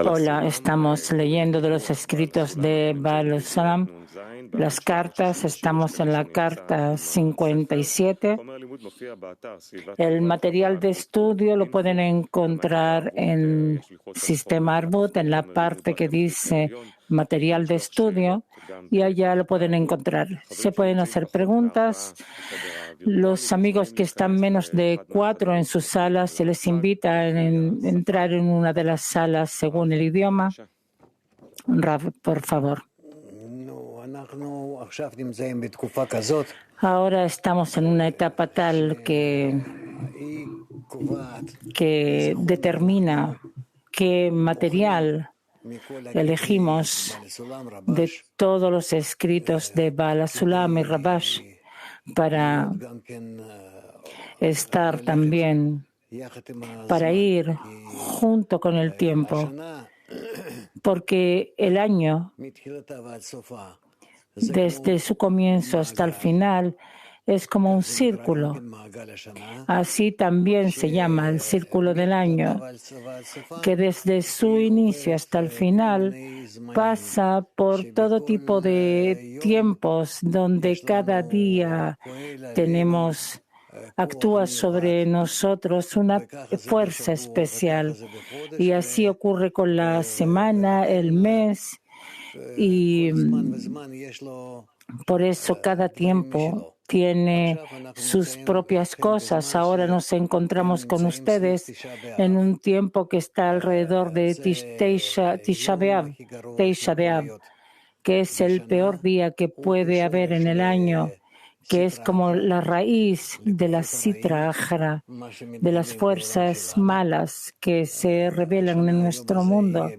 Hola, estamos leyendo de los escritos de Baal Salam, las cartas, estamos en la carta 57. El material de estudio lo pueden encontrar en Sistema Arbut, en la parte que dice material de estudio, y allá lo pueden encontrar. Se pueden hacer preguntas. Los amigos que están menos de 4 en sus salas, se les invita a entrar en una de las salas según el idioma. Rav, por favor. Ahora estamos en una etapa tal que determina qué material elegimos de todos los escritos de Baal Sulam y Rabash para estar también, para ir junto con el tiempo, porque el año, desde su comienzo hasta el final, es como un círculo. Así también se llama el círculo del año, que desde su inicio hasta el final pasa por todo tipo de tiempos donde cada día actúa sobre nosotros una fuerza especial. Y así ocurre con la semana, el mes, y por eso cada tiempo tiene sus propias cosas. Ahora nos encontramos con ustedes en un tiempo que está alrededor de Tisha B'Av, que es el peor día que puede haber en el año, que es como la raíz de la Sitra Achra, de las fuerzas malas que se revelan en nuestro mundo.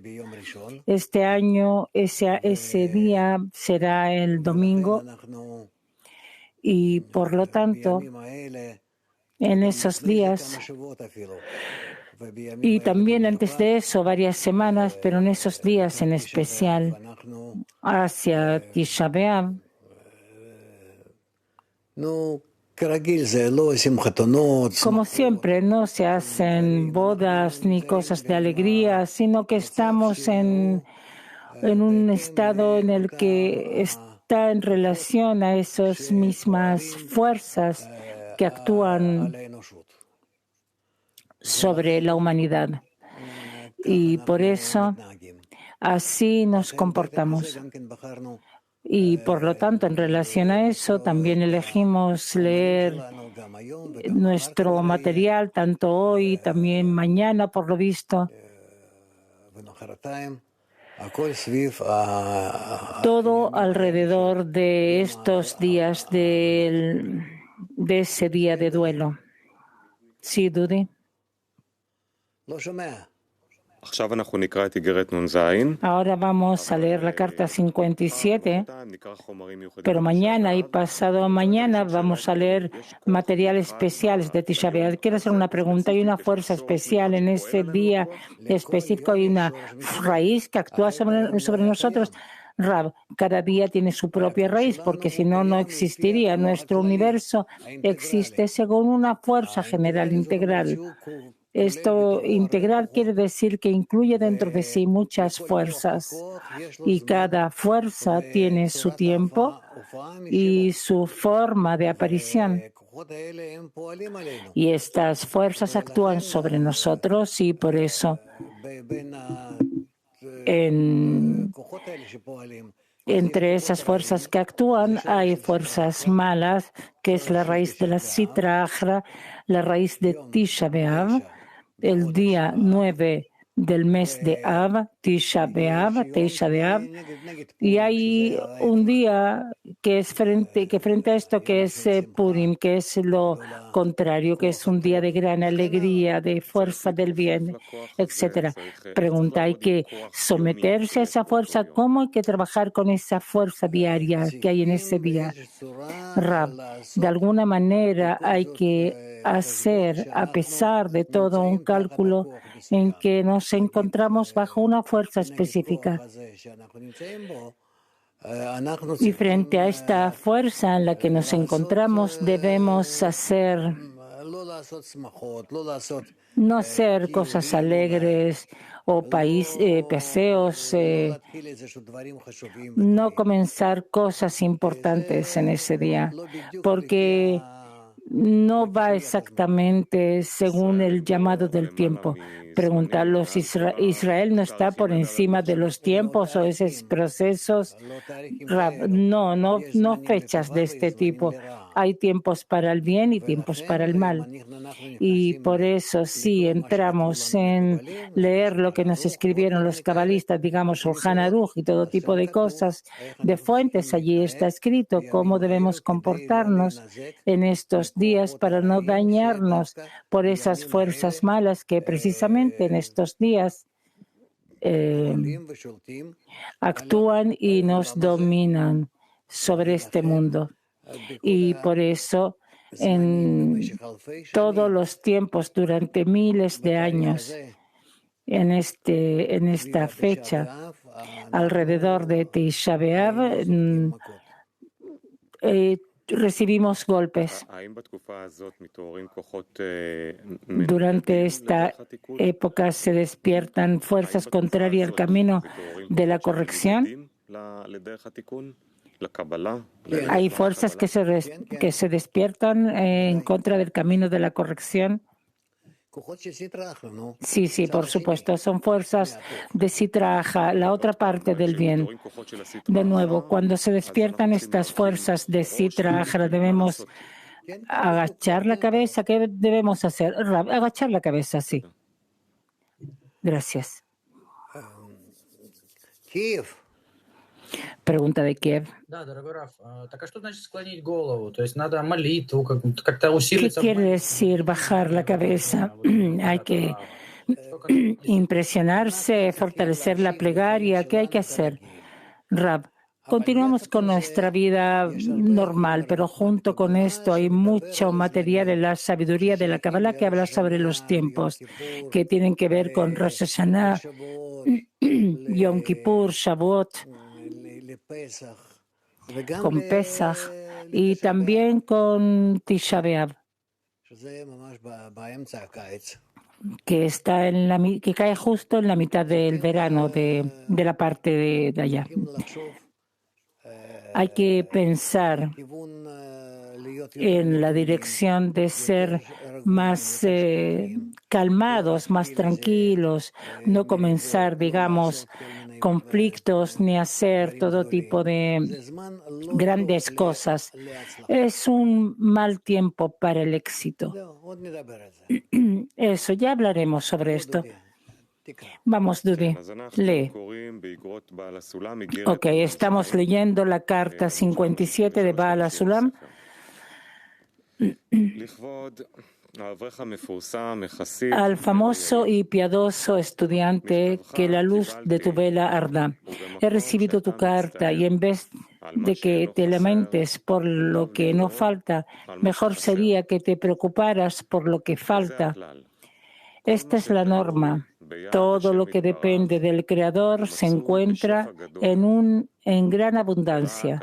Este año, ese día será el domingo, y por lo tanto, en esos días, y también antes de eso, varias semanas, pero en esos días en especial, hacia Tisha B'Av, como siempre, no se hacen bodas ni cosas de alegría, sino que estamos en un estado en el que está en relación a esas mismas fuerzas que actúan sobre la humanidad. Y por eso así nos comportamos. Y por lo tanto, en relación a eso, también elegimos leer nuestro material, tanto hoy, también mañana, por lo visto. Todo alrededor de estos días de ese día de duelo. Sí, Dudi. Ahora vamos a leer la carta 57, pero mañana y pasado mañana vamos a leer materiales especiales de Tisha B'Av. Quiero hacer una pregunta. ¿Hay una fuerza especial en ese día específico? ¿Hay una raíz que actúa sobre nosotros? Rab, cada día tiene su propia raíz, porque si no, no existiría. Nuestro universo existe según una fuerza general integral. Esto integral quiere decir que incluye dentro de sí muchas fuerzas, y cada fuerza tiene su tiempo y su forma de aparición. Y estas fuerzas actúan sobre nosotros, y por eso entre esas fuerzas que actúan hay fuerzas malas, que es la raíz de la Sitra Achra, la raíz de Tisha B'Av, el día 9 del mes de Av, Tisha B'Av, y hay un día que es frente a esto, que es Purim, que es lo contrario, que es un día de gran alegría, de fuerza del bien, etc. Pregunta, ¿hay que someterse a esa fuerza? ¿Cómo hay que trabajar con esa fuerza diaria que hay en ese día? Rab, de alguna manera hay que hacer, a pesar de todo, un cálculo en que nos encontramos bajo una fuerza específica. Y frente a esta fuerza en la que nos encontramos, debemos hacer No hacer cosas alegres o paseos, no comenzar cosas importantes en ese día, porque no va exactamente según el llamado del tiempo. Preguntarlos, ¿Israel no está por encima de los tiempos o esos procesos? No fechas de este tipo. Hay tiempos para el bien y tiempos para el mal. Y por eso, si entramos en leer lo que nos escribieron los cabalistas, digamos, Shulchan Aruch y todo tipo de cosas, de fuentes, allí está escrito cómo debemos comportarnos en estos días para no dañarnos por esas fuerzas malas que precisamente en estos días actúan y nos dominan sobre este mundo. Y por eso, en todos los tiempos, durante miles de años, en esta fecha, alrededor de Tisha B'Av, recibimos golpes. Durante esta época se despiertan fuerzas contrarias al camino de la corrección. Hay fuerzas que se despiertan en contra del camino de la corrección. Sí, por supuesto, son fuerzas de Sitra Achra, la otra parte del bien. De nuevo, cuando se despiertan estas fuerzas de Sitra Achra, debemos agachar la cabeza. ¿Qué debemos hacer? Agachar la cabeza, sí. Gracias. Pregunta de Kiev. ¿Qué quiere decir bajar la cabeza? Hay que impresionarse, fortalecer la plegaria. ¿Qué hay que hacer? Rab, continuamos con nuestra vida normal, pero junto con esto hay mucho material en la sabiduría de la Kabbalah que habla sobre los tiempos que tienen que ver con Rosh Hashanah, Yom Kippur, Shavuot, con Pesach y también con Tisha B'Av, que cae justo en la mitad del verano de la parte de allá. Hay que pensar en la dirección de ser más calmados, más tranquilos, no comenzar, digamos, conflictos ni hacer todo tipo de grandes cosas. Es un mal tiempo para el éxito. Eso, ya hablaremos sobre esto. Vamos, Dudi, lee. Ok, estamos leyendo la carta 57 de Baal HaSulam. Al famoso y piadoso estudiante que la luz de tu vela arda. He recibido tu carta y en vez de que te lamentes por lo que no falta, mejor sería que te preocuparas por lo que falta. Esta es la norma. Todo lo que depende del Creador se encuentra en gran abundancia.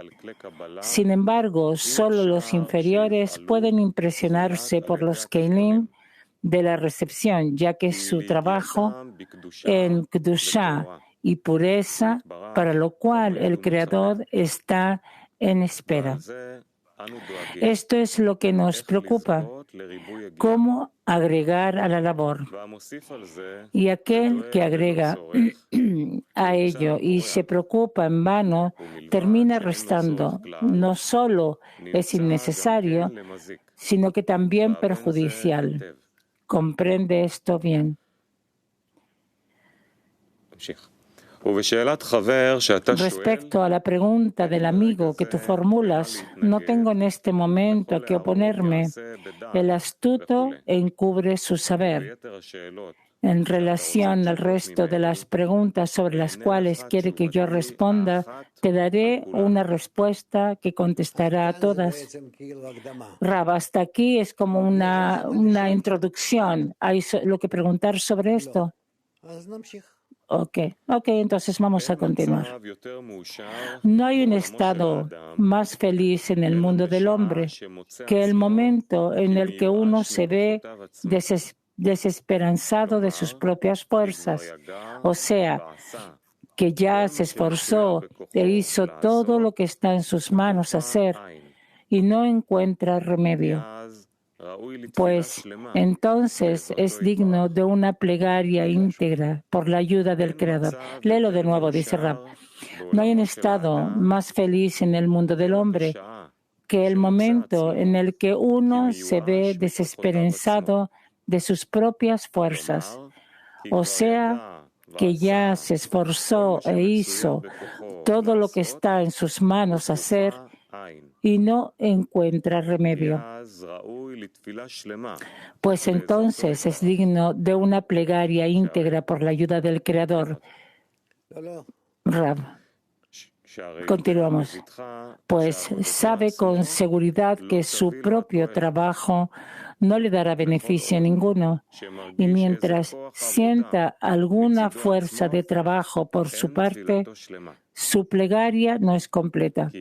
Sin embargo, solo los inferiores pueden impresionarse por los Keilim de la recepción, ya que su trabajo en Kedushá y pureza, para lo cual el Creador está en espera. Esto es lo que nos preocupa, cómo agregar a la labor. Y aquel que agrega a ello y se preocupa en vano, termina restando. No solo es innecesario, sino que también perjudicial. ¿Comprende esto bien? Respecto a la pregunta del amigo que tú formulas, no tengo en este momento a qué oponerme. El astuto encubre su saber. En relación al resto de las preguntas sobre las cuales quiere que yo responda, te daré una respuesta que contestará a todas. Rab, hasta aquí es como una introducción. ¿Hay lo que preguntar sobre esto? Ok, entonces vamos a continuar. No hay un estado más feliz en el mundo del hombre que el momento en el que uno se ve desesperanzado de sus propias fuerzas, o sea, que ya se esforzó e hizo todo lo que está en sus manos hacer y no encuentra remedio. Pues entonces es digno de una plegaria íntegra por la ayuda del Creador. Léelo de nuevo, dice Rab. No hay un estado más feliz en el mundo del hombre que el momento en el que uno se ve desesperanzado de sus propias fuerzas, o sea, que ya se esforzó e hizo todo lo que está en sus manos hacer y no encuentra remedio. Pues entonces es digno de una plegaria íntegra por la ayuda del Creador. Rab. Continuamos. Pues sabe con seguridad que su propio trabajo no le dará beneficio ninguno, y mientras sienta alguna fuerza de trabajo por su parte, su plegaria no es completa,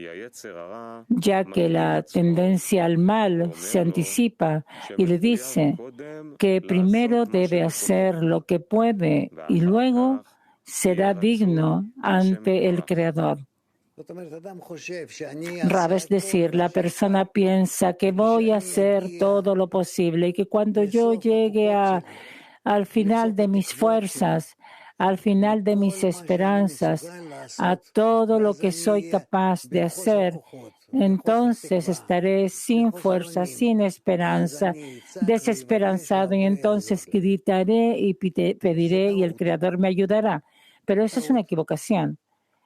ya que la tendencia al mal se anticipa y le dice que primero debe hacer lo que puede y luego será digno ante el Creador. Rab, es decir, la persona piensa que voy a hacer todo lo posible y que cuando yo llegue al final de mis fuerzas, al final de mis esperanzas, a todo lo que soy capaz de hacer, entonces estaré sin fuerza, sin esperanza, desesperanzado, y entonces gritaré y pediré y el Creador me ayudará. Pero eso es una equivocación.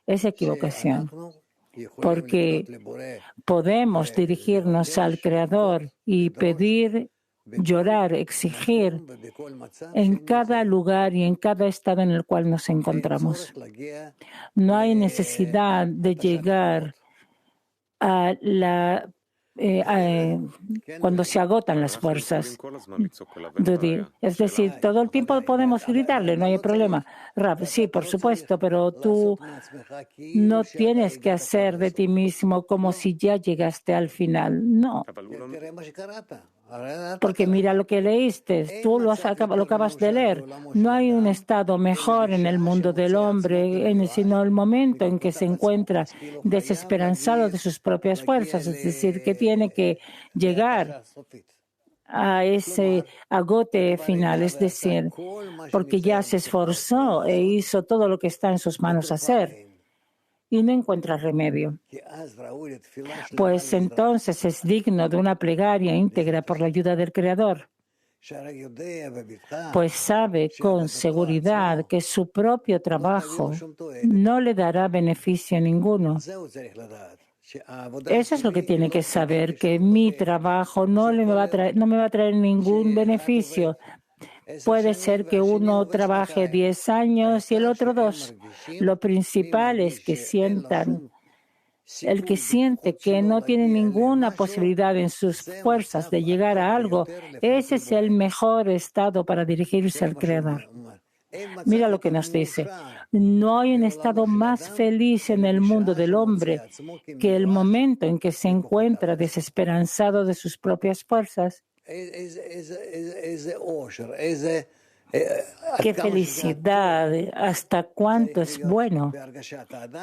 Es equivocación, porque podemos dirigirnos al Creador y pedir, llorar, exigir en cada lugar y en cada estado en el cual nos encontramos. No hay necesidad de llegar a la cuando se agotan las fuerzas. Dudi, es decir, todo el tiempo podemos gritarle, no hay problema. Rab, sí, por supuesto, pero tú no tienes que hacer de ti mismo como si ya llegaste al final. No. Porque mira lo que leíste, tú lo acabas de leer. No hay un estado mejor en el mundo del hombre, sino el momento en que se encuentra desesperanzado de sus propias fuerzas, es decir, que tiene que llegar a ese agote final, es decir, porque ya se esforzó e hizo todo lo que está en sus manos hacer y no encuentra remedio. Pues entonces es digno de una plegaria íntegra por la ayuda del Creador, pues sabe con seguridad que su propio trabajo no le dará beneficio ninguno. Eso es lo que tiene que saber, que mi trabajo no me va a traer ningún beneficio. Puede ser que uno trabaje 10 años y el otro 2. Lo principal es que el que siente que no tiene ninguna posibilidad en sus fuerzas de llegar a algo, ese es el mejor estado para dirigirse al Creador. Mira lo que nos dice. No hay un estado más feliz en el mundo del hombre que el momento en que se encuentra desesperanzado de sus propias fuerzas. ¡Qué felicidad! ¿Hasta cuánto es bueno?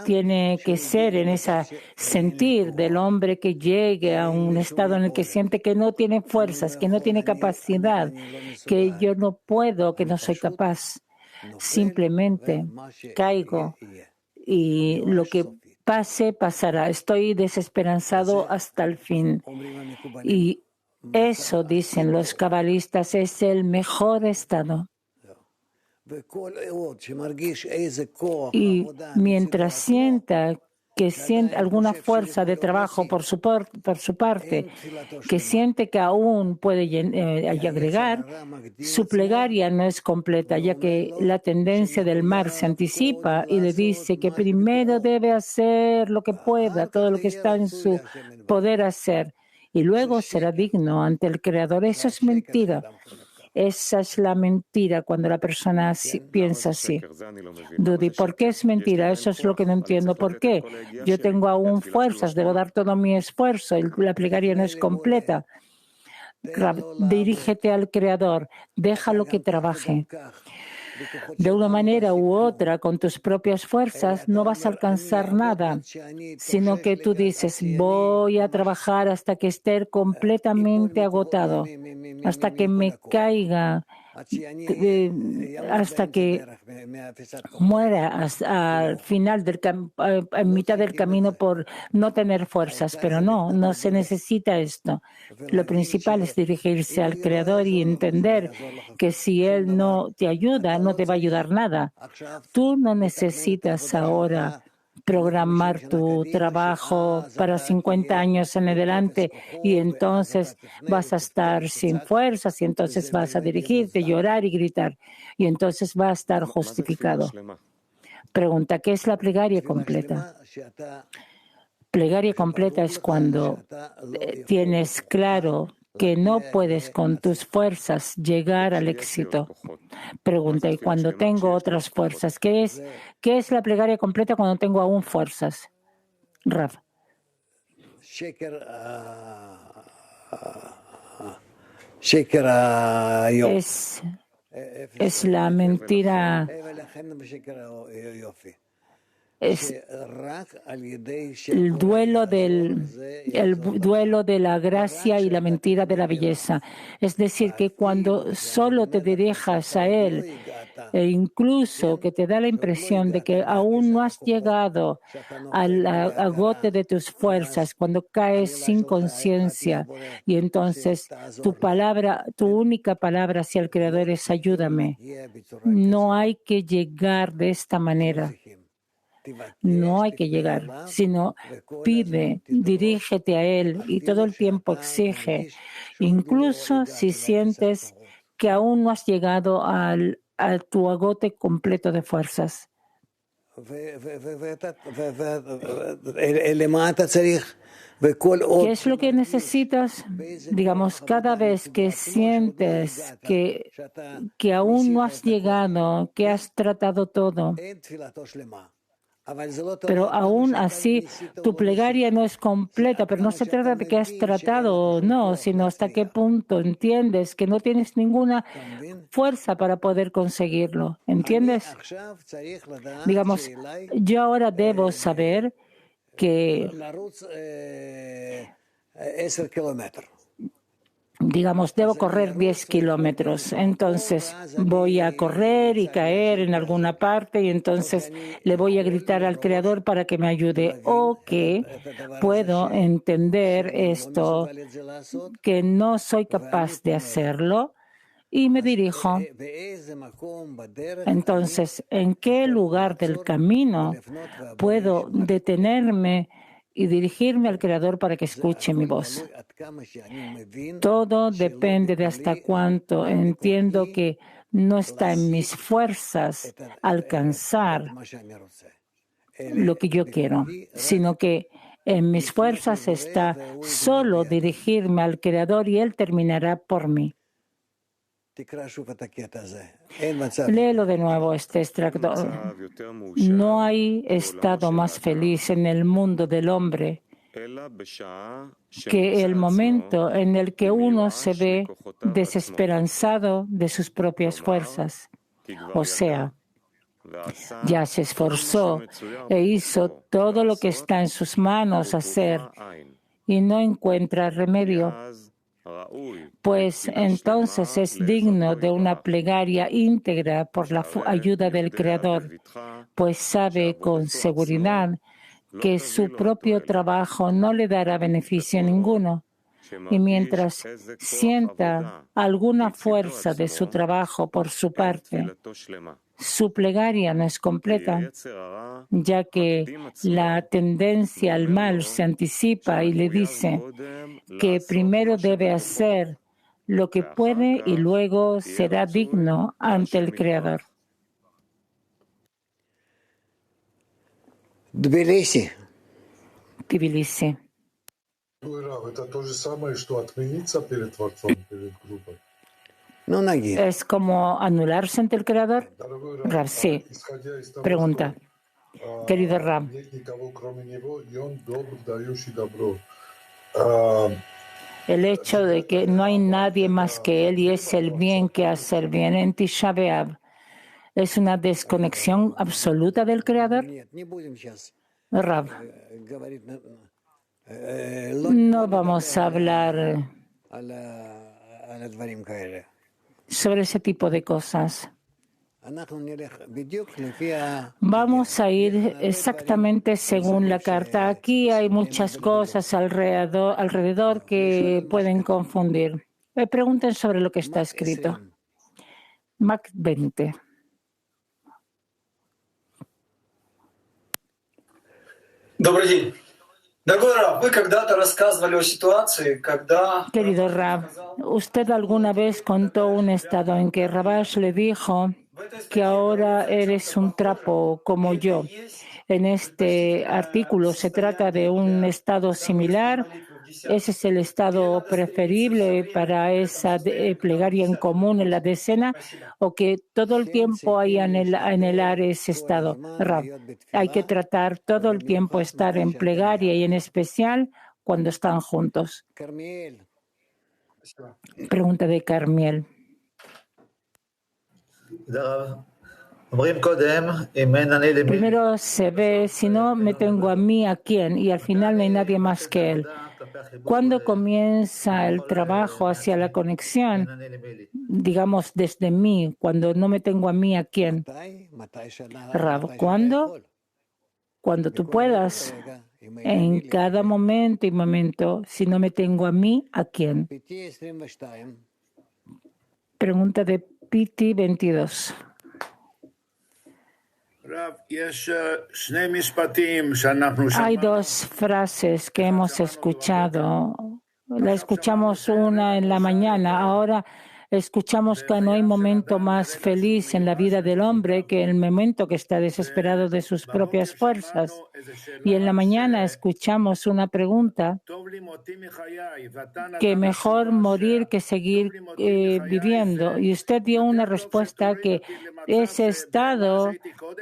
Tiene que ser en ese sentir del hombre que llegue a un estado en el que siente que no tiene fuerzas, que no tiene capacidad, que yo no puedo, que no soy capaz. Simplemente caigo y lo que pase, pasará. Estoy desesperanzado hasta el fin. Y eso, dicen los cabalistas, es el mejor estado. Y mientras sienta alguna fuerza de trabajo por su parte, que siente que aún puede agregar, su plegaria no es completa, ya que la tendencia del mar se anticipa y le dice que primero debe hacer lo que pueda, todo lo que está en su poder hacer, y luego será digno ante el Creador. Eso es mentira. Esa es la mentira cuando la persona piensa así. Dudi, ¿por qué es mentira? Eso es lo que no entiendo. ¿Por qué? Yo tengo aún fuerzas, debo dar todo mi esfuerzo. La plegaria no es completa. Dirígete al Creador, déjalo que trabaje. De una manera u otra, con tus propias fuerzas, no vas a alcanzar nada, sino que tú dices, voy a trabajar hasta que esté completamente agotado, hasta que me caiga, hasta que muera al final en mitad del camino por no tener fuerzas. Pero no se necesita esto. Lo principal es dirigirse al Creador y entender que si Él no te ayuda, no te va a ayudar nada. Tú no necesitas ahora programar tu trabajo para 50 años en adelante y entonces vas a estar sin fuerzas y entonces vas a dirigirte, llorar y gritar y entonces va a estar justificado. Pregunta, ¿qué es la plegaria completa? Plegaria completa es cuando tienes claro que no puedes con tus fuerzas llegar al éxito. Pregunta, y cuando tengo otras fuerzas, ¿qué es la plegaria completa cuando tengo aún fuerzas? Rav. Es la mentira. Es el duelo de la gracia y la mentira de la belleza. Es decir, que cuando solo te dirijas a Él, e incluso que te da la impresión de que aún no has llegado al agote de tus fuerzas, cuando caes sin conciencia, y entonces tu única palabra hacia el Creador es ayúdame. No hay que llegar de esta manera. No hay que llegar, sino pide, dirígete a Él y todo el tiempo exige, incluso si sientes que aún no has llegado a tu agote completo de fuerzas. ¿Qué es lo que necesitas? Digamos, cada vez que sientes que aún no has llegado, que has tratado todo, pero aún así tu plegaria no es completa, pero no se trata de que has tratado o no, sino hasta qué punto entiendes que no tienes ninguna fuerza para poder conseguirlo. ¿Entiendes? Digamos, yo ahora debo saber que digamos, debo correr 10 kilómetros. Entonces voy a correr y caer en alguna parte y entonces le voy a gritar al Creador para que me ayude. O que puedo entender esto, que no soy capaz de hacerlo y me dirijo. Entonces, ¿en qué lugar del camino puedo detenerme y dirigirme al Creador para que escuche mi voz? Todo depende de hasta cuánto entiendo que no está en mis fuerzas alcanzar lo que yo quiero, sino que en mis fuerzas está solo dirigirme al Creador y Él terminará por mí. Léelo de nuevo este extracto. No hay estado más feliz en el mundo del hombre que el momento en el que uno se ve desesperanzado de sus propias fuerzas. O sea, ya se esforzó e hizo todo lo que está en sus manos hacer y no encuentra remedio. Pues entonces es digno de una plegaria íntegra por la ayuda del Creador, pues sabe con seguridad que su propio trabajo no le dará beneficio ninguno. Y mientras sienta alguna fuerza de su trabajo por su parte, su plegaria no es completa, ya que la tendencia al mal se anticipa y le dice que primero debe hacer lo que puede y luego será digno ante el Creador. Tbilisi. ¿Es como anularse ante el Creador? Rab, sí. Pregunta. Querido Rab, el hecho de que no hay nadie más que Él y es el bien que hacer bien en Tisha B'Av, ¿es una desconexión absoluta del Creador? Rab, no vamos a hablar sobre ese tipo de cosas. Vamos a ir exactamente según la carta. Aquí hay muchas cosas alrededor que pueden confundir. Pregunten sobre lo que está escrito. Mac 20. Добрый день. Дорогой Рав, вы когда-то рассказывали о ситуации, когда... Querido Rab, usted alguna vez contó un estado en que Rabash le dijo que ahora eres un trapo como yo. En este artículo se trata de un estado similar. ¿Ese es el estado preferible para esa plegaria en común en la decena o que todo el tiempo hay anhelar ese estado? Rab, hay que tratar todo el tiempo estar en plegaria y en especial cuando están juntos. Pregunta de Carmiel. Primero se ve, si no me tengo a mí, ¿a quién? Y al final no hay nadie más que él. ¿Cuándo comienza el trabajo hacia la conexión? Digamos, desde mí, cuando no me tengo a mí, ¿a quién? Rab, ¿cuándo? Cuando tú puedas. En cada momento y momento, si no me tengo a mí, ¿a quién? Pregunta de Piti 22. Hay dos frases que hemos escuchado. La escuchamos una en la mañana. Ahora escuchamos que no hay momento más feliz en la vida del hombre que el momento que está desesperado de sus propias fuerzas. Y en la mañana escuchamos una pregunta que mejor morir que seguir viviendo. Y usted dio una respuesta que ese estado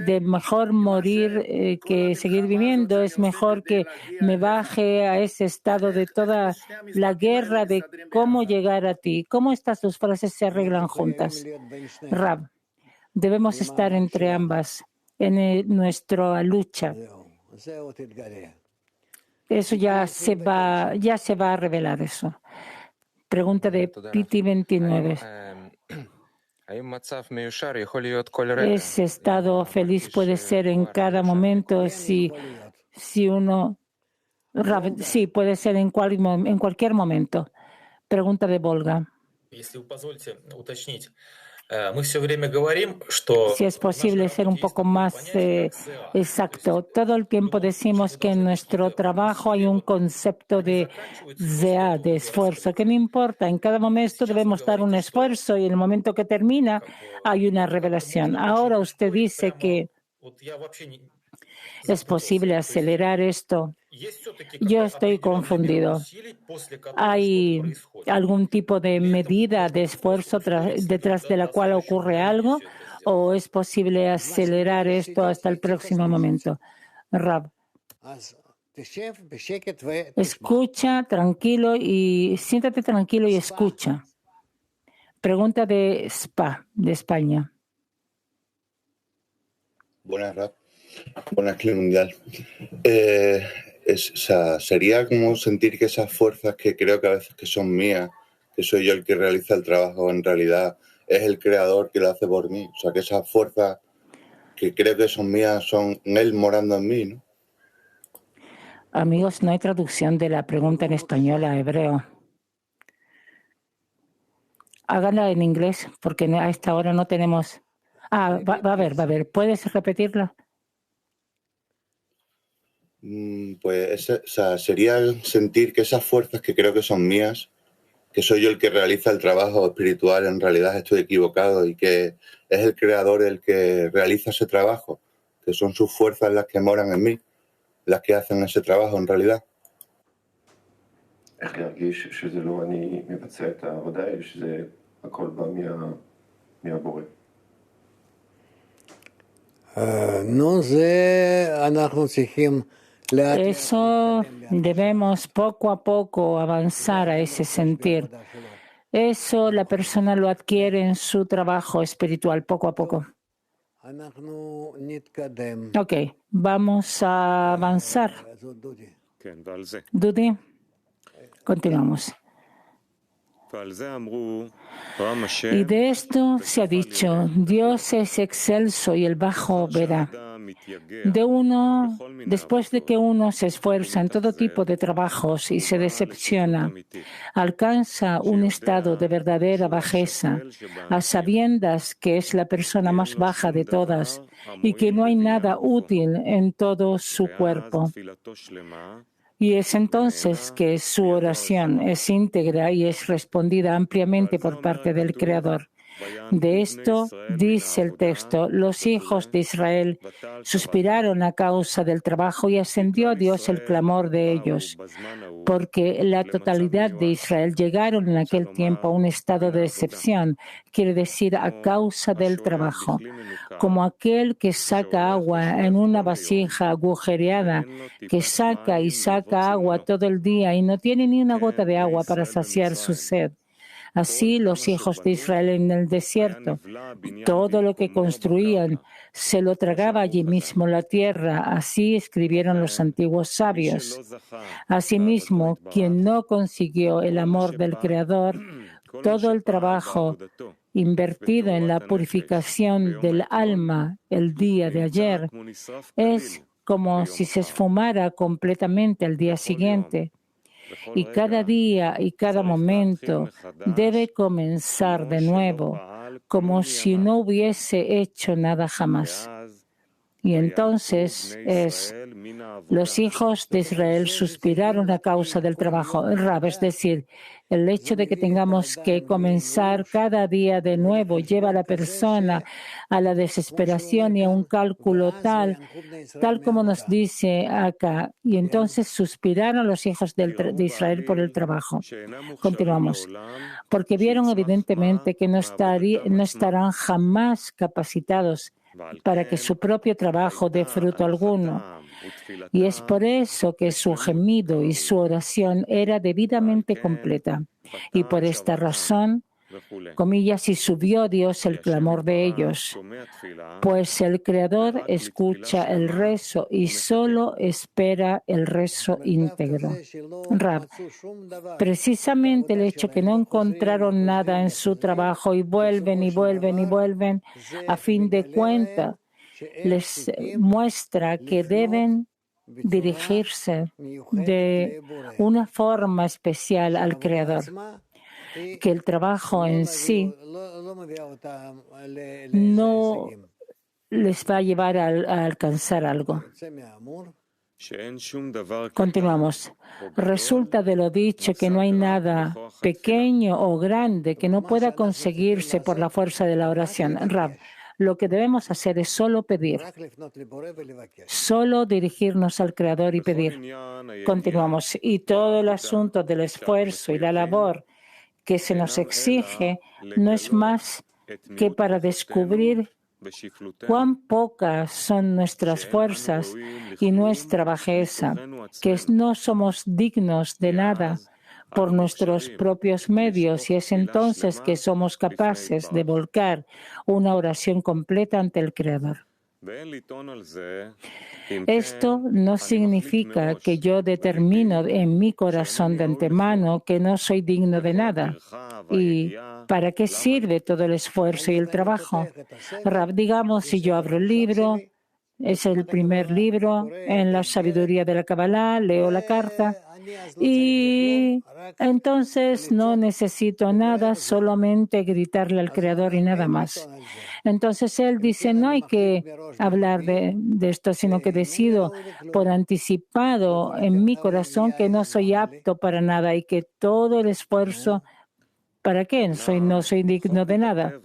de mejor morir que seguir viviendo es mejor que me baje a ese estado de toda la guerra de cómo llegar a ti. ¿Cómo estas dos frases se arreglan juntas? Rab, debemos estar entre ambas en nuestra lucha. Eso ya se va a revelar eso. Pregunta de Piti 29. Ese estado feliz puede ser en cada momento si uno... Sí, puede ser en cualquier momento. Pregunta de Volga. Si es posible ser un poco más exacto, todo el tiempo decimos que en nuestro trabajo hay un concepto de ZEA, de esfuerzo, que no importa, en cada momento debemos dar un esfuerzo y en el momento que termina hay una revelación. Ahora usted dice que es posible acelerar esto. Yo estoy confundido. ¿Hay algún tipo de medida de esfuerzo detrás de la cual ocurre algo? ¿O es posible acelerar esto hasta el próximo momento? Rab, escucha tranquilo y siéntate tranquilo y escucha. Pregunta de Spa, de España. Buenas, Rab. Buenas, Clima Mundial. Sería como sentir que esas fuerzas que creo que a veces que son mías, que soy yo el que realiza el trabajo, en realidad es el creador que lo hace por mí. O sea, que esas fuerzas que creo que son mías son él morando en mí, ¿no? Amigos, no hay traducción de la pregunta en español a hebreo. Háganla en inglés, porque a esta hora no tenemos... va a haber. ¿Puedes repetirla? Pues sería sentir que esas fuerzas que creo que son mías, que soy yo el que realiza el trabajo espiritual, en realidad estoy equivocado y que es el creador el que realiza ese trabajo, que son sus fuerzas las que moran en mí, las que hacen ese trabajo en realidad. Eso debemos poco a poco avanzar a ese sentir. Eso la persona lo adquiere en su trabajo espiritual poco a poco. Ok, vamos a avanzar. Dudi, continuamos. Y de esto se ha dicho, Dios es excelso y el bajo verá. Después de que uno se esfuerza en todo tipo de trabajos y se decepciona, alcanza un estado de verdadera bajeza, a sabiendas que es la persona más baja de todas y que no hay nada útil en todo su cuerpo. Y es entonces que su oración es íntegra y es respondida ampliamente por parte del Creador. De esto dice el texto, los hijos de Israel suspiraron a causa del trabajo y ascendió a Dios el clamor de ellos, porque la totalidad de Israel llegaron en aquel tiempo a un estado de decepción, quiere decir a causa del trabajo, como aquel que saca agua en una vasija agujereada, que saca y saca agua todo el día y no tiene ni una gota de agua para saciar su sed. Así los hijos de Israel en el desierto, todo lo que construían se lo tragaba allí mismo la tierra. Así escribieron los antiguos sabios. Asimismo, quien no consiguió el amor del Creador, todo el trabajo invertido en la purificación del alma el día de ayer es como si se esfumara completamente al día siguiente. Y cada día y cada momento debe comenzar de nuevo, como si no hubiese hecho nada jamás. Y entonces los hijos de Israel suspiraron a causa del trabajo. Rab, es decir, el hecho de que tengamos que comenzar cada día de nuevo lleva a la persona a la desesperación y a un cálculo tal como nos dice acá. Y entonces suspiraron los hijos de Israel por el trabajo. Continuamos. Porque vieron evidentemente que no estarán jamás capacitados para que su propio trabajo dé fruto alguno. Y es por eso que su gemido y su oración era debidamente completa. Y por esta razón, comillas, y subió Dios el clamor de ellos, pues el Creador escucha el rezo y solo espera el rezo íntegro. Rab, precisamente el hecho que no encontraron nada en su trabajo y vuelven y vuelven y vuelven, a fin de cuentas, les muestra que deben dirigirse de una forma especial al Creador, que el trabajo en sí no les va a llevar a alcanzar algo. Continuamos. Resulta de lo dicho que no hay nada pequeño o grande que no pueda conseguirse por la fuerza de la oración. Rab, lo que debemos hacer es solo pedir, solo dirigirnos al Creador y pedir. Continuamos. Y todo el asunto del esfuerzo y la labor que se nos exige no es más que para descubrir cuán pocas son nuestras fuerzas y nuestra bajeza, que no somos dignos de nada por nuestros propios medios, y es entonces que somos capaces de volcar una oración completa ante el Creador. Esto no significa que yo determino en mi corazón de antemano que no soy digno de nada. ¿Y para qué sirve todo el esfuerzo y el trabajo? Digamos, si yo abro el libro, es el primer libro en la sabiduría de la Kabbalah, leo la carta y entonces no necesito nada, solamente gritarle al Creador y nada más. Entonces él dice, no hay que hablar de esto, sino que decido por anticipado en mi corazón que no soy apto para nada y que todo el esfuerzo, ¿para qué? No soy digno de nada.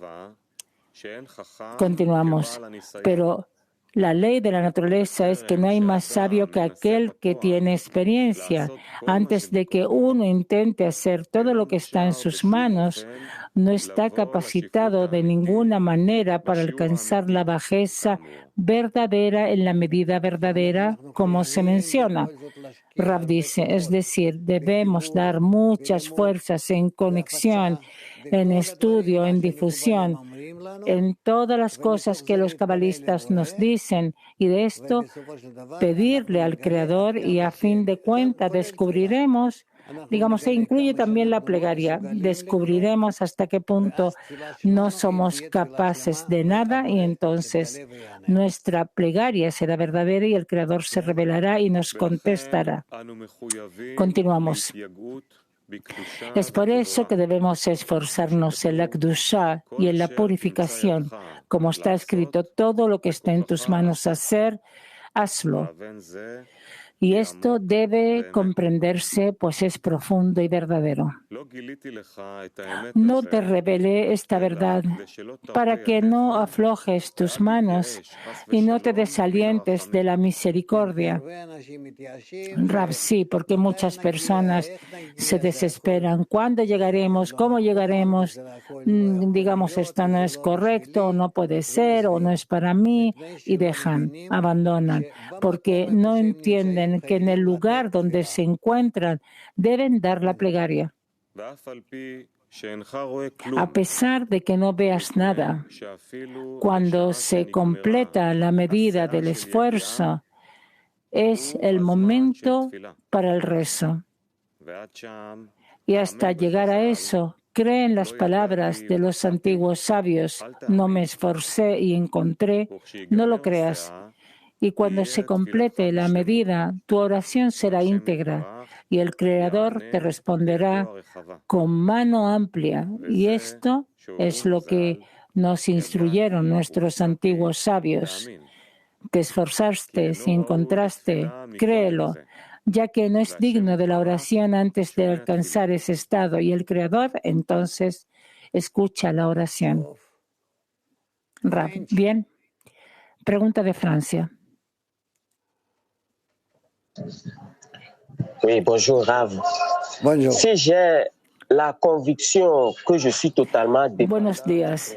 Continuamos. Pero la ley de la naturaleza es que no hay más sabio que aquel que tiene experiencia. Antes de que uno intente hacer todo lo que está en sus manos, no está capacitado de ninguna manera para alcanzar la bajeza verdadera en la medida verdadera, como se menciona. Rav dice, es decir, debemos dar muchas fuerzas en conexión, en estudio, en difusión, en todas las cosas que los cabalistas nos dicen, y de esto pedirle al Creador, y a fin de cuentas descubriremos, se incluye también la plegaria, descubriremos hasta qué punto no somos capaces de nada, y entonces nuestra plegaria será verdadera y el Creador se revelará y nos contestará. Continuamos. Es por eso que debemos esforzarnos en la Kedushá y en la purificación. Como está escrito, todo lo que esté en tus manos hacer, hazlo. Y esto debe comprenderse, pues es profundo y verdadero. No te revelé esta verdad para que no aflojes tus manos y no te desalientes de la misericordia. Rav, sí, porque muchas personas se desesperan. ¿Cuándo llegaremos? ¿Cómo llegaremos? Esto no es correcto, o no puede ser, o no es para mí, y abandonan, porque no entienden que en el lugar donde se encuentran deben dar la plegaria. A pesar de que no veas nada, cuando se completa la medida del esfuerzo, es el momento para el rezo. Y hasta llegar a eso, cree en las palabras de los antiguos sabios, no me esforcé y encontré, no lo creas. Y cuando se complete la medida, tu oración será íntegra y el Creador te responderá con mano amplia. Y esto es lo que nos instruyeron nuestros antiguos sabios. Te esforzaste, si encontraste, créelo, ya que no es digno de la oración antes de alcanzar ese estado. Y el Creador, entonces, escucha la oración. Rav, bien. Pregunta de Francia. Oui, bonjour Rav. Bonjour. Si j'ai la conviction que je suis totalement Buenos días.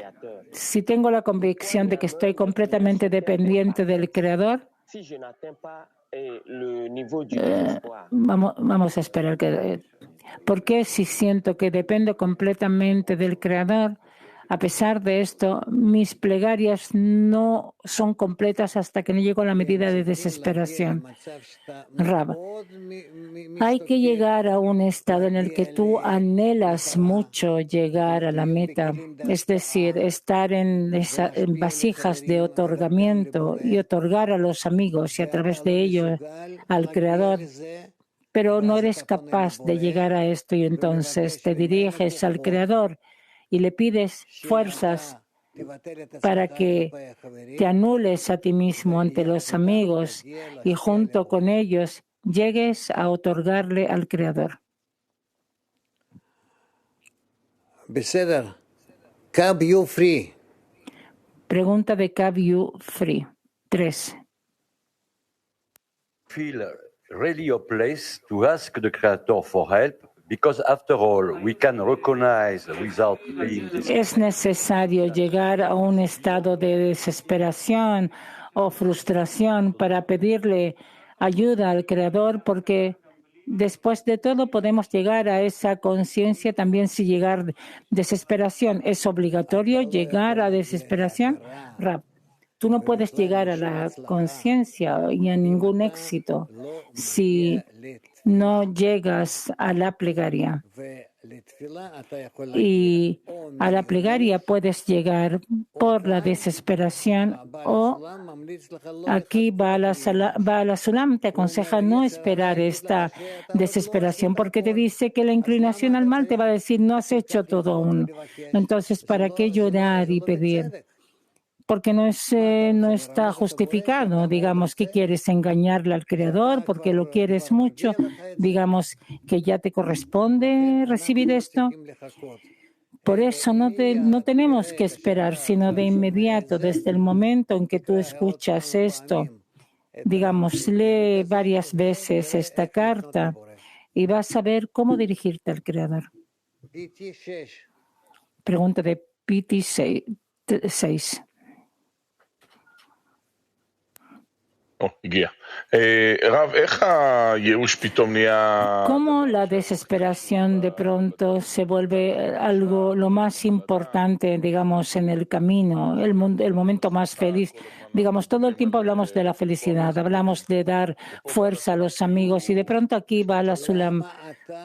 Si tengo la convicción de que estoy completamente dependiente del Creador, si je n'atteins pas le niveau du désespoir. Vamos a esperar que... ¿Por qué si siento que dependo completamente del Creador? A pesar de esto, mis plegarias no son completas hasta que no llego a la medida de desesperación. Rav, hay que llegar a un estado en el que tú anhelas mucho llegar a la meta, es decir, estar en vasijas de otorgamiento y otorgar a los amigos y a través de ello al Creador. Pero no eres capaz de llegar a esto y entonces te diriges al Creador y le pides fuerzas para que te anules a ti mismo ante los amigos y junto con ellos llegues a otorgarle al Creador. Free. Pregunta de Cabiu Free. 3. Feel really a place to ask the Creator for help. Because after all, we can recognize without being Es necesario llegar a un estado de desesperación o frustración para pedirle ayuda al Creador, porque después de todo podemos llegar a esa conciencia también si llegar desesperación. ¿Es obligatorio llegar a desesperación? Rav, tú no puedes llegar a la conciencia y a ningún éxito si no llegas a la plegaria. Y a la plegaria puedes llegar por la desesperación o aquí Baal Sulam te aconseja no esperar esta desesperación porque te dice que la inclinación al mal te va a decir no has hecho todo aún. Entonces, ¿para qué llorar y pedir? Porque no está justificado. Digamos que quieres engañarle al Creador porque lo quieres mucho. Digamos que ya te corresponde recibir esto. Por eso no tenemos que esperar, sino de inmediato, desde el momento en que tú escuchas esto. Digamos, lee varias veces esta carta y vas a ver cómo dirigirte al Creador. Pregunta de PT 6. ¿Cómo la desesperación de pronto se vuelve algo lo más importante, digamos, en el camino, el momento más feliz? Digamos, todo el tiempo hablamos de la felicidad, hablamos de dar fuerza a los amigos y de pronto aquí va la Sulam,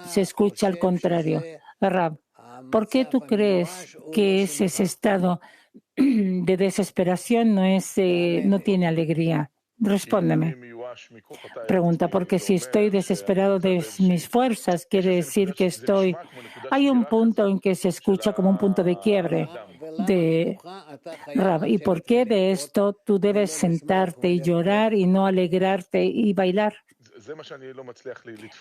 se escucha al contrario. Rab, ¿por qué tú crees que ese estado de desesperación no tiene alegría? Respóndeme. Pregunta, porque si estoy desesperado de mis fuerzas, quiere decir que hay un punto en que se escucha como un punto de quiebre de Rab. ¿Y por qué de esto tú debes sentarte y llorar y no alegrarte y bailar?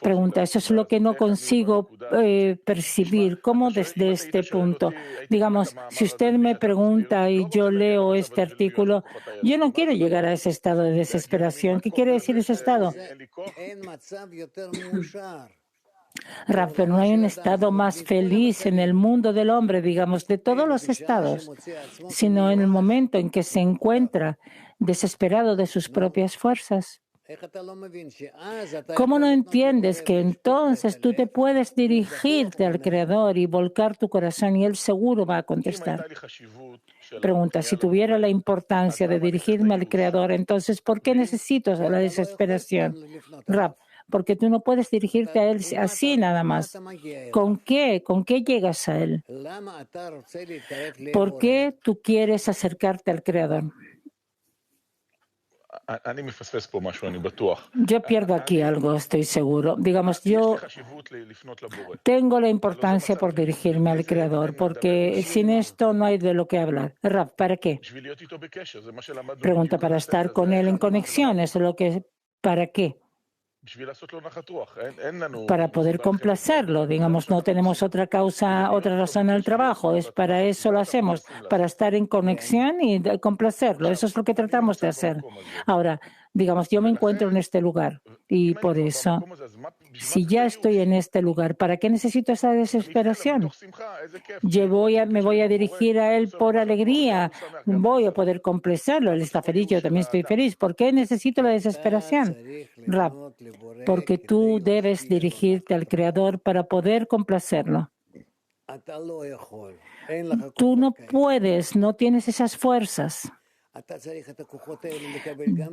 Pregunta, eso es lo que no consigo percibir. ¿Cómo desde este punto? Digamos, si usted me pregunta y yo leo este artículo, yo no quiero llegar a ese estado de desesperación. ¿Qué quiere decir ese estado? Rab, pero no hay un estado más feliz en el mundo del hombre, digamos, de todos los estados, sino en el momento en que se encuentra desesperado de sus propias fuerzas. ¿Cómo no entiendes que entonces tú te puedes dirigirte al Creador y volcar tu corazón y Él seguro va a contestar? Pregunta, si tuviera la importancia de dirigirme al Creador, entonces ¿por qué necesito la desesperación? Rab, porque tú no puedes dirigirte a Él así nada más. ¿Con qué? ¿Con qué llegas a Él? ¿Por qué tú quieres acercarte al Creador? Yo pierdo aquí algo, estoy seguro. Digamos, yo tengo la importancia por dirigirme al Creador, porque sin esto no hay de lo que hablar. Rab, ¿para qué? Pregunta, para estar con Él en conexión, eso es lo que... ¿Para qué? Para poder complacerlo, digamos, no tenemos otra razón en el trabajo, es para eso lo hacemos, para estar en conexión y complacerlo, eso es lo que tratamos de hacer. Ahora, digamos, yo me encuentro en este lugar y por eso, si ya estoy en este lugar, ¿para qué necesito esa desesperación? Me voy a dirigir a Él por alegría, voy a poder complacerlo, Él está feliz, yo también estoy feliz. ¿Por qué necesito la desesperación? Rab, porque tú debes dirigirte al Creador para poder complacerlo. Tú no puedes, no tienes esas fuerzas.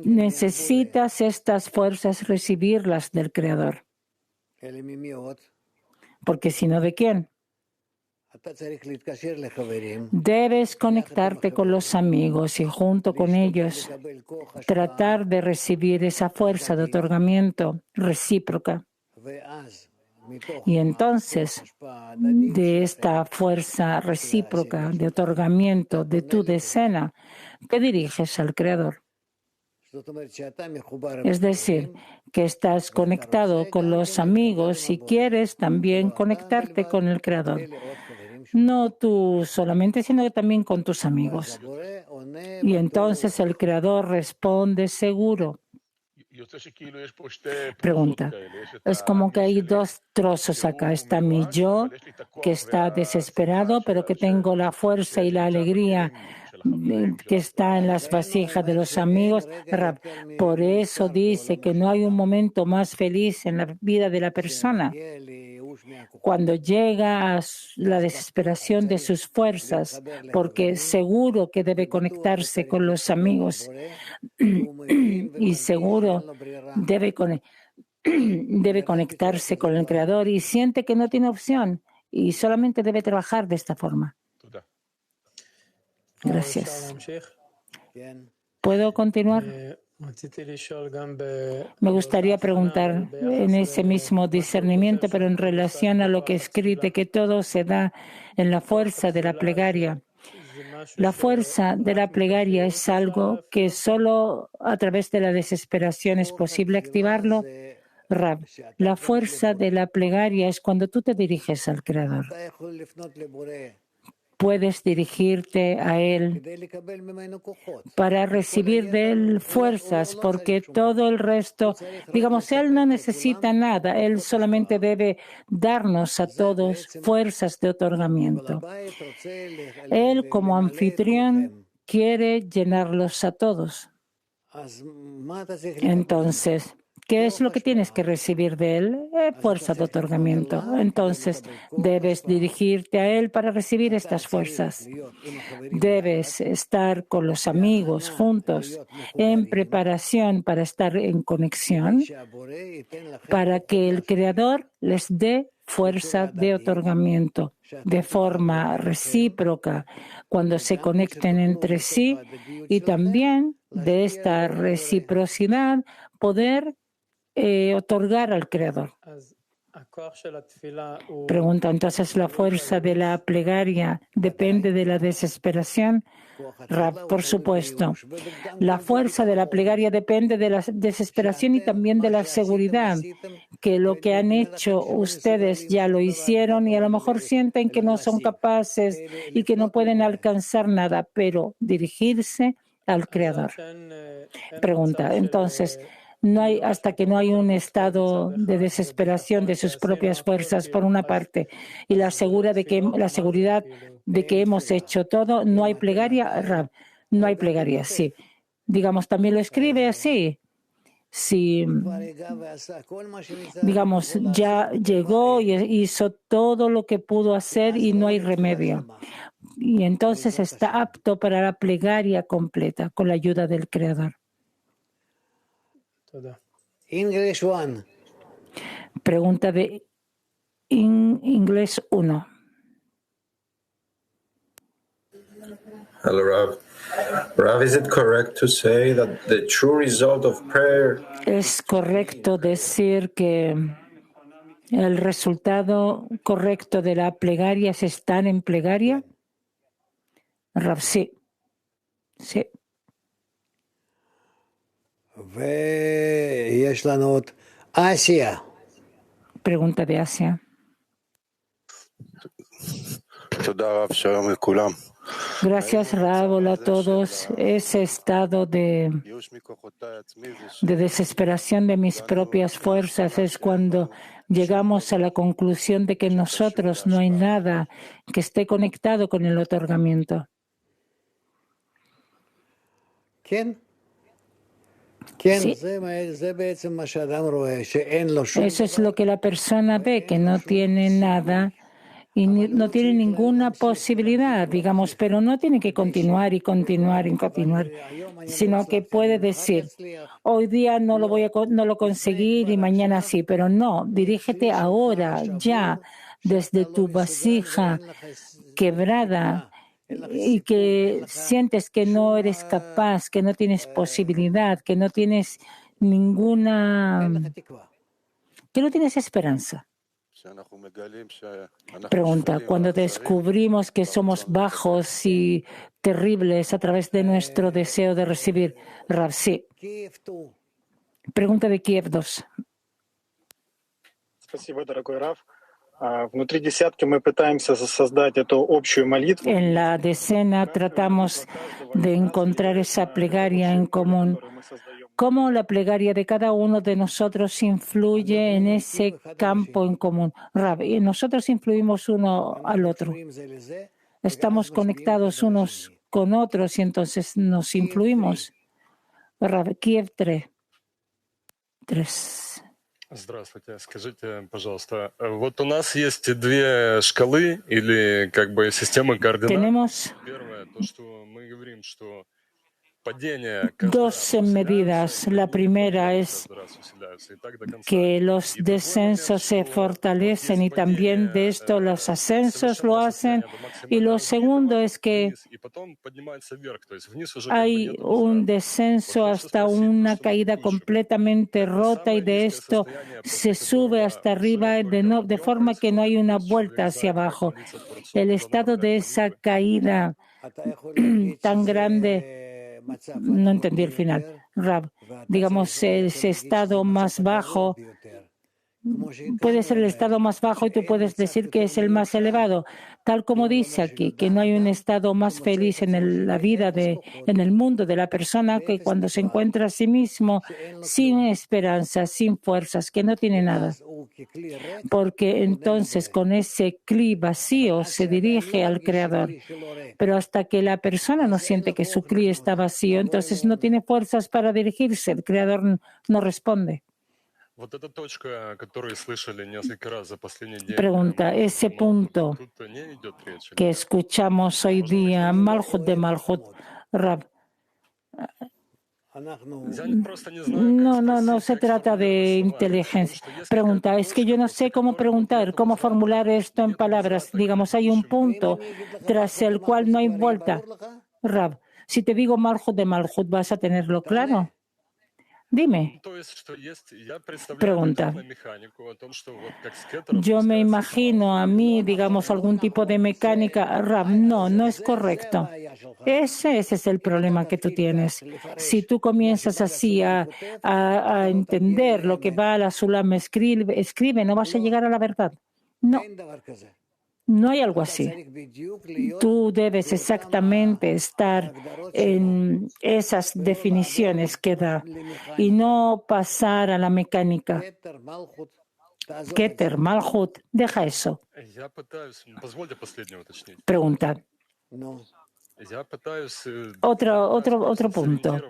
Necesitas estas fuerzas recibirlas del Creador. Porque si no, ¿de quién? Debes conectarte con los amigos y junto con ellos tratar de recibir esa fuerza de otorgamiento recíproca. Y entonces, de esta fuerza recíproca de otorgamiento de tu decena, te diriges al Creador. Es decir, que estás conectado con los amigos y quieres también conectarte con el Creador. No tú solamente, sino que también con tus amigos. Y entonces el Creador responde seguro. Pregunta, es como que hay dos trozos acá. Está mi yo, que está desesperado, pero que tengo la fuerza y la alegría que está en las vasijas de los amigos. Por eso dice que no hay un momento más feliz en la vida de la persona cuando llega a la desesperación de sus fuerzas, porque seguro que debe conectarse con los amigos y seguro debe conectarse con el Creador y siente que no tiene opción y solamente debe trabajar de esta forma. Gracias. ¿Puedo continuar? Me gustaría preguntar en ese mismo discernimiento, pero en relación a lo que escribe, que todo se da en la fuerza de la plegaria. La fuerza de la plegaria es algo que solo a través de la desesperación es posible activarlo. Rab, la fuerza de la plegaria es cuando tú te diriges al Creador. puedes dirigirte a Él para recibir de Él fuerzas, porque todo el resto, digamos, Él no necesita nada, Él solamente debe darnos a todos fuerzas de otorgamiento. Él, como anfitrión, quiere llenarlos a todos. Entonces, ¿qué es lo que tienes que recibir de Él? Fuerza de otorgamiento. Entonces, debes dirigirte a Él para recibir estas fuerzas. Debes estar con los amigos juntos en preparación para estar en conexión, para que el Creador les dé fuerza de otorgamiento de forma recíproca cuando se conecten entre sí, y también de esta reciprocidad poder otorgar al Creador. Pregunta, entonces, ¿la fuerza de la plegaria depende de la desesperación? Rab, por supuesto. La fuerza de la plegaria depende de la desesperación y también de la seguridad, que lo que han hecho ustedes ya lo hicieron y a lo mejor sienten que no son capaces y que no pueden alcanzar nada, pero dirigirse al Creador. Pregunta, entonces, no hay, hasta que no hay un estado de desesperación de sus propias fuerzas, por una parte, y la seguridad de que hemos hecho todo, no hay plegaria, Rab, no hay plegaria, sí. Digamos, también lo escribe así. Si, digamos, ya llegó y hizo todo lo que pudo hacer y no hay remedio. Y entonces está apto para la plegaria completa con la ayuda del Creador. English 1. Pregunta de inglés 1. Hello, Rav. Rav, is it correct to say that the true result of prayer? ¿Es correcto decir que el resultado correcto de la plegaria es estar en plegaria? Rav, sí. Sí. Asia. Pregunta de Asia. Gracias, Rav. Hola a todos. Ese estado de desesperación de mis propias fuerzas es cuando llegamos a la conclusión de que en nosotros no hay nada que esté conectado con el otorgamiento. ¿Quién? Sí. Eso es lo que la persona ve, que no tiene nada y no tiene ninguna posibilidad, digamos, pero no tiene que continuar y continuar y continuar, sino que puede decir, hoy día no lo conseguir y mañana sí, pero no, dirígete ahora, ya, desde tu vasija quebrada, y que sientes que no eres capaz, que no tienes posibilidad, que no tienes que no tienes esperanza. Pregunta, cuando descubrimos que somos bajos y terribles a través de nuestro deseo de recibir, Rav, sí. Pregunta de Kiev 2. En la decena tratamos de encontrar esa plegaria en común. ¿Cómo la plegaria de cada uno de nosotros influye en ese campo en común? Rab, y nosotros influimos uno al otro. Estamos conectados unos con otros y entonces nos influimos. Rab, Kiev 3. Здравствуйте. Скажите, пожалуйста, вот у нас есть две шкалы или как бы системы координат. Первое, то, что мы говорим, что Dos medidas. La primera es que los descensos se fortalecen y también de esto los ascensos lo hacen. Y lo segundo es que hay un descenso hasta una caída completamente rota y de esto se sube hasta arriba de forma que no hay una vuelta hacia abajo. El estado de esa caída tan grande. No entendí el final. Rab, digamos, ese estado más bajo puede ser el estado más bajo y tú puedes decir que es el más elevado. Tal como dice aquí, que no hay un estado más feliz en la vida, en el mundo de la persona que cuando se encuentra a sí mismo sin esperanza, sin fuerzas, que no tiene nada. Porque entonces con ese cli vacío se dirige al Creador. Pero hasta que la persona no siente que su cli está vacío, entonces no tiene fuerzas para dirigirse. El Creador no responde. Pregunta, ese punto que escuchamos hoy día, Malhut de Malhut, Rab, no se trata de inteligencia. Pregunta, es que yo no sé cómo preguntar, cómo formular esto en palabras. Digamos, hay un punto tras el cual no hay vuelta. Rab, si te digo Malhut de Malhut, ¿vas a tenerlo claro? Dime. Pregunta. Yo me imagino a mí, digamos, algún tipo de mecánica. Rab, no es correcto. Ese es el problema que tú tienes. Si tú comienzas así a entender lo que va a la Sulam escribe, no vas a llegar a la verdad. No hay algo así. Tú debes exactamente estar en esas definiciones que da y no pasar a la mecánica. Keter, Malhut, deja eso. Pregunta. Otro punto.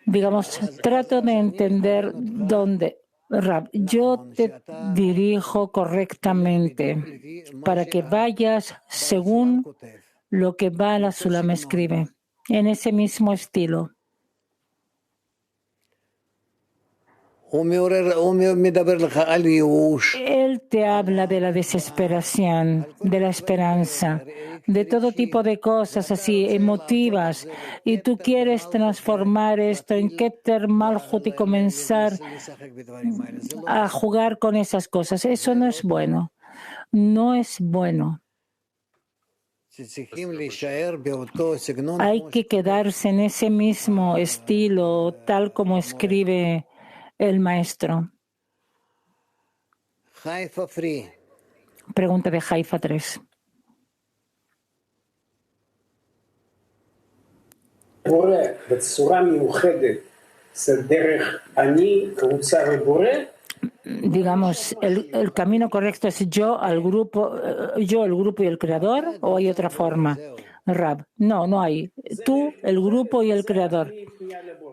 Digamos, trato de entender dónde. Rab, yo te dirijo correctamente para que vayas según lo que Bala Sulam escribe, en ese mismo estilo. Él te habla de la desesperación, de la esperanza, de todo tipo de cosas así emotivas, y tú quieres transformar esto en Keter Malhut y comenzar a jugar con esas cosas. Eso no es bueno. No es bueno. Hay que quedarse en ese mismo estilo, tal como escribe el maestro. Pregunta de Haifa 3. Digamos, el camino correcto es yo, el grupo y el Creador, ¿o hay otra forma? Rab, no hay. Tú, el grupo y el Creador.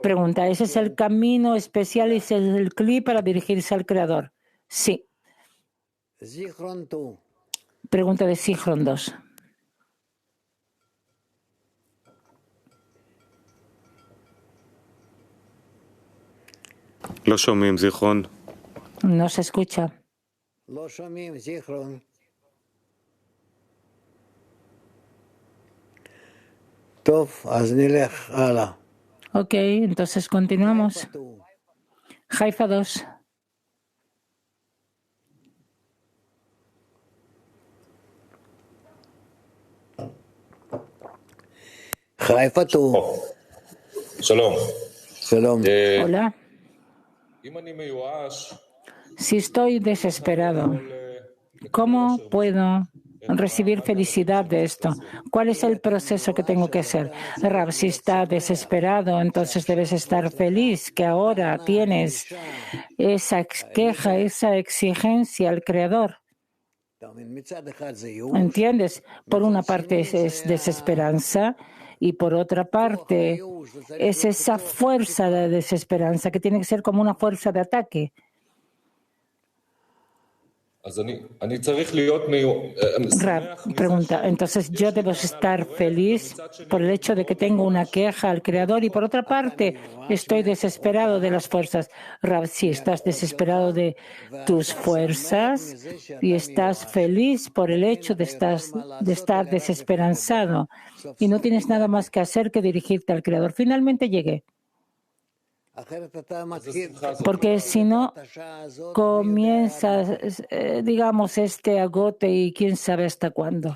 Pregunta, ¿ese es el camino especial y es el clip para dirigirse al Creador? Sí. Pregunta de Sichron 2. No se escucha. Ok, entonces continuamos. Haifa 2. Haifa 2. Shalom. Hola. Si estoy desesperado, ¿cómo puedo recibir felicidad de esto? ¿Cuál es el proceso que tengo que hacer? Rab, si está desesperado, entonces debes estar feliz que ahora tienes esa queja, esa exigencia al Creador. ¿Entiendes? Por una parte es desesperanza y por otra parte es esa fuerza de desesperanza que tiene que ser como una fuerza de ataque. Rab pregunta, entonces yo debo estar feliz por el hecho de que tengo una queja al Creador y por otra parte estoy desesperado de las fuerzas. Rab, si estás desesperado de tus fuerzas y estás feliz por el hecho de estar desesperanzado y no tienes nada más que hacer que dirigirte al Creador. Finalmente llegué. Porque si no, comienza, digamos, este agote y quién sabe hasta cuándo.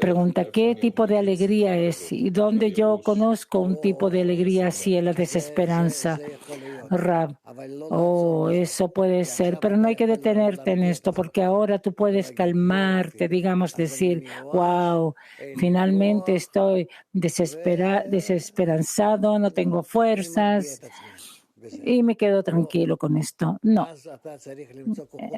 Pregunta, ¿qué tipo de alegría es? ¿Y dónde yo conozco un tipo de alegría así, en la desesperanza? Rab, eso puede ser, pero no hay que detenerte en esto, porque ahora tú puedes calmarte, digamos, decir, wow, finalmente estoy desesperanzado, no tengo fuerzas y me quedo tranquilo con esto. No.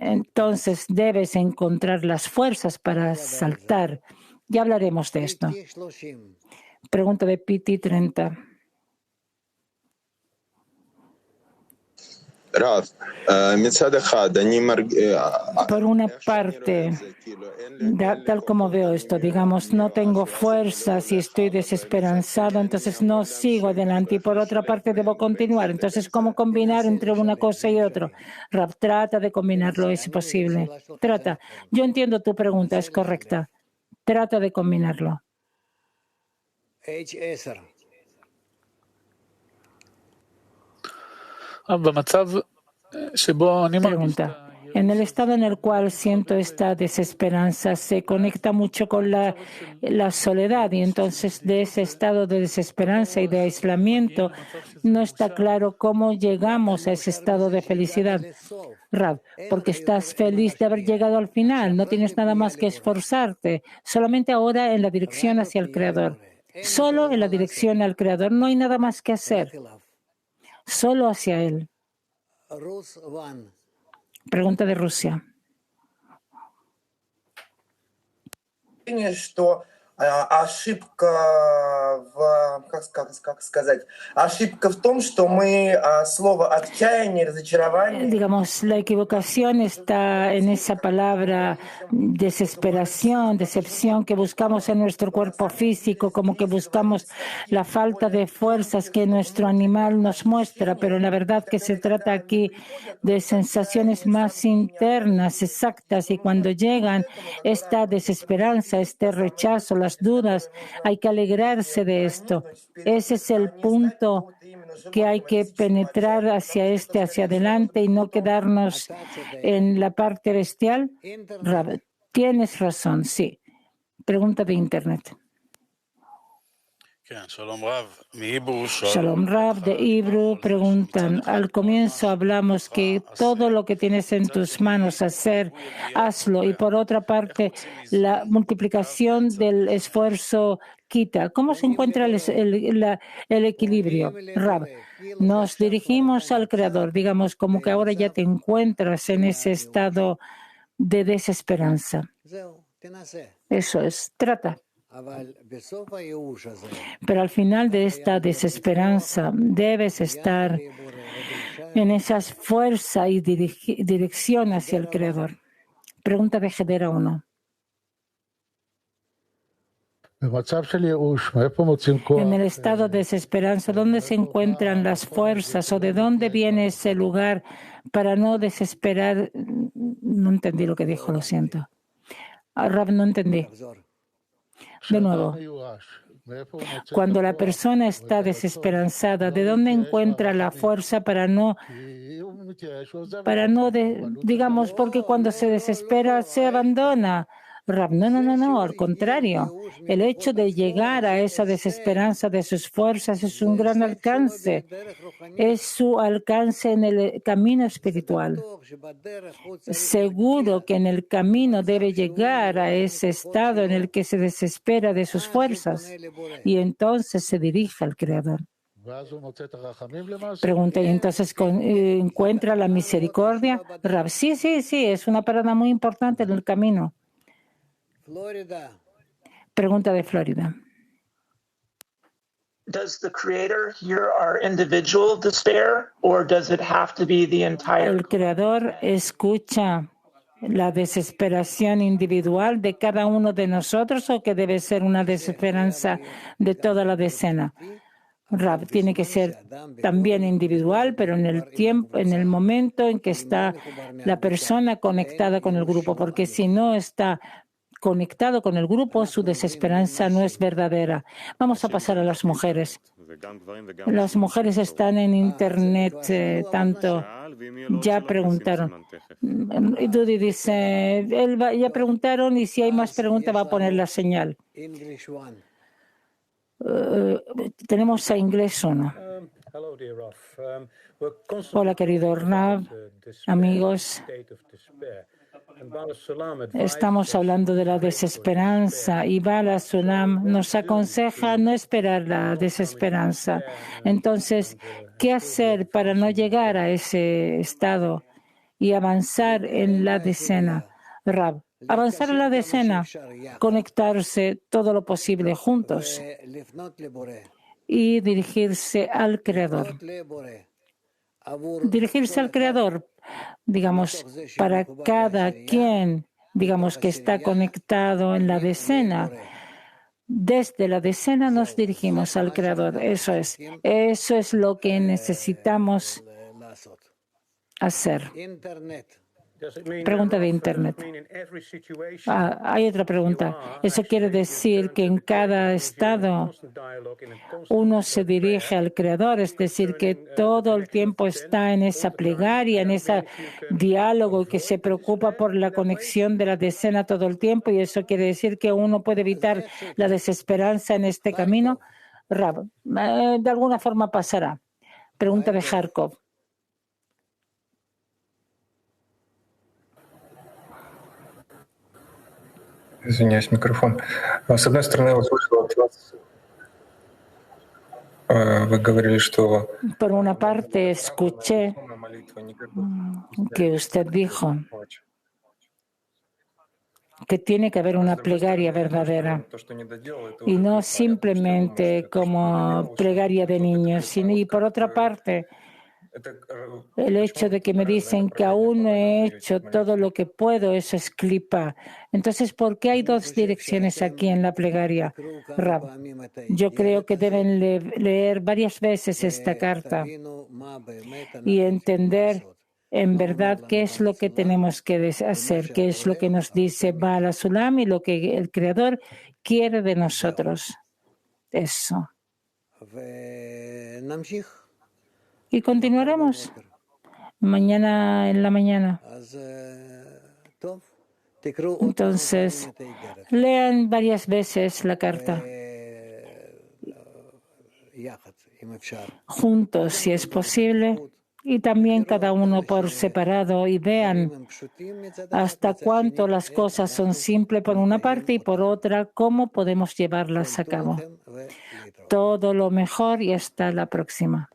Entonces debes encontrar las fuerzas para saltar. Ya hablaremos de esto. Pregunta de PT 30. Por una parte, tal como veo esto, digamos, no tengo fuerzas y estoy desesperanzado, entonces no sigo adelante. Y por otra parte, debo continuar. Entonces, ¿cómo combinar entre una cosa y otra? Rab, trata de combinarlo, es posible. Trata. Yo entiendo tu pregunta, es correcta. Trata de combinarlo. Pregunta. En el estado en el cual siento esta desesperanza, se conecta mucho con la soledad, y entonces de ese estado de desesperanza y de aislamiento no está claro cómo llegamos a ese estado de felicidad. Rab, porque estás feliz de haber llegado al final, no tienes nada más que esforzarte, solamente ahora en la dirección hacia el Creador. Solo en la dirección al Creador, no hay nada más que hacer, solo hacia Él. Pregunta de Rusia. Digamos, la equivocación está en esa palabra desesperación, decepción que buscamos en nuestro cuerpo físico, como que buscamos la falta de fuerzas que nuestro animal nos muestra, pero la verdad que se trata aquí de sensaciones más internas, exactas, y cuando llegan esta desesperanza, este rechazo, las dudas, hay que alegrarse de esto. Ese es el punto que hay que penetrar hacia adelante y no quedarnos en la parte bestial. Tienes razón, sí. Pregunta de Internet. Shalom Rav de Hebrew preguntan, al comienzo hablamos que todo lo que tienes en tus manos hacer, hazlo, y por otra parte la multiplicación del esfuerzo quita. ¿Cómo se encuentra el equilibrio? Rav, nos dirigimos al Creador, digamos como que ahora ya te encuentras en ese estado de desesperanza. Eso es, trata. Pero al final de esta desesperanza debes estar en esa fuerza y dirección hacia el Creador. Pregunta de Gedera 1. En el estado de desesperanza, ¿dónde se encuentran las fuerzas o de dónde viene ese lugar para no desesperar? No entendí lo que dijo, lo siento. Rab, no entendí. De nuevo, cuando la persona está desesperanzada, ¿de dónde encuentra la fuerza para no digamos, porque cuando se desespera se abandona? Rab, no, al contrario. El hecho de llegar a esa desesperanza de sus fuerzas es un gran alcance. Es su alcance en el camino espiritual. Seguro que en el camino debe llegar a ese estado en el que se desespera de sus fuerzas y entonces se dirige al Creador. Pregunta, ¿y entonces encuentra la misericordia? Rab, sí, es una parada muy importante en el camino. Pregunta de Florida. Does the Creator hear our individual despair, or does it have to be the entire? ¿El Creador escucha la desesperación individual de cada uno de nosotros o que debe ser una desesperanza de toda la decena? Rab, tiene que ser también individual, pero en el tiempo, en el momento en que está la persona conectada con el grupo, porque si no está conectado con el grupo, su desesperanza no es verdadera. Vamos a pasar a las mujeres. Las mujeres están en Internet tanto Ya preguntaron. Dudi dice, ya preguntaron y si hay más preguntas va a poner la señal. Tenemos a inglés uno. Hola, querido Rav, amigos. Estamos hablando de la desesperanza y Bala Sulam nos aconseja no esperar la desesperanza. Entonces, ¿qué hacer para no llegar a ese estado y avanzar en la decena? Rav, avanzar en la decena, conectarse todo lo posible juntos y dirigirse al Creador. Dirigirse al Creador, digamos, para cada quien, digamos, que está conectado en la decena. Desde la decena nos dirigimos al Creador. Eso es lo que necesitamos hacer. Pregunta de Internet. Hay otra pregunta. Eso quiere decir que en cada estado uno se dirige al Creador, es decir, que todo el tiempo está en esa plegaria, en ese diálogo, que se preocupa por la conexión de la decena todo el tiempo, y eso quiere decir que uno puede evitar la desesperanza en este camino. Rab, de alguna forma pasará. Pregunta de Kharkov. Извиняюсь, микрофон. С одной стороны, я услышал от вас, вы говорили, что... Por una parte, escuché que usted dijo que tiene que haber una plegaria verdadera y no simplemente como plegaria de niños. Y por otra parte, el hecho de que me dicen que aún no he hecho todo lo que puedo, eso es klipa. Entonces, ¿por qué hay dos direcciones aquí en la plegaria, Rab? Yo creo que deben leer varias veces esta carta y entender en verdad qué es lo que tenemos que hacer, qué es lo que nos dice Bala Sulam y lo que el Creador quiere de nosotros. Eso. Y continuaremos mañana en la mañana. Entonces, lean varias veces la carta, juntos si es posible, y también cada uno por separado, y vean hasta cuánto las cosas son simples por una parte y por otra, cómo podemos llevarlas a cabo. Todo lo mejor y hasta la próxima.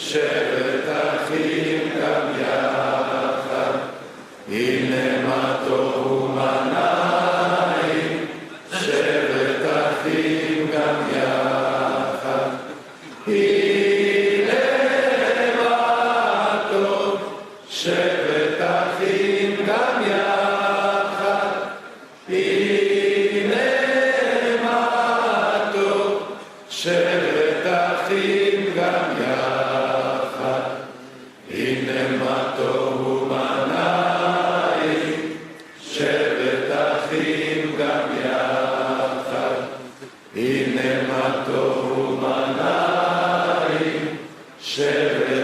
שבט אחים גם יחד, הנה מה טוב ומנעים. שבט אחים גם יחד, הנה מה טוב. שבט אחים גם יחד, הנה מה טוב. שבט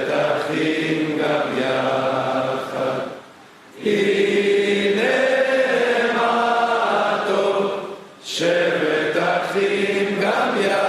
אחים גם יחד. שבט אחים גם יחד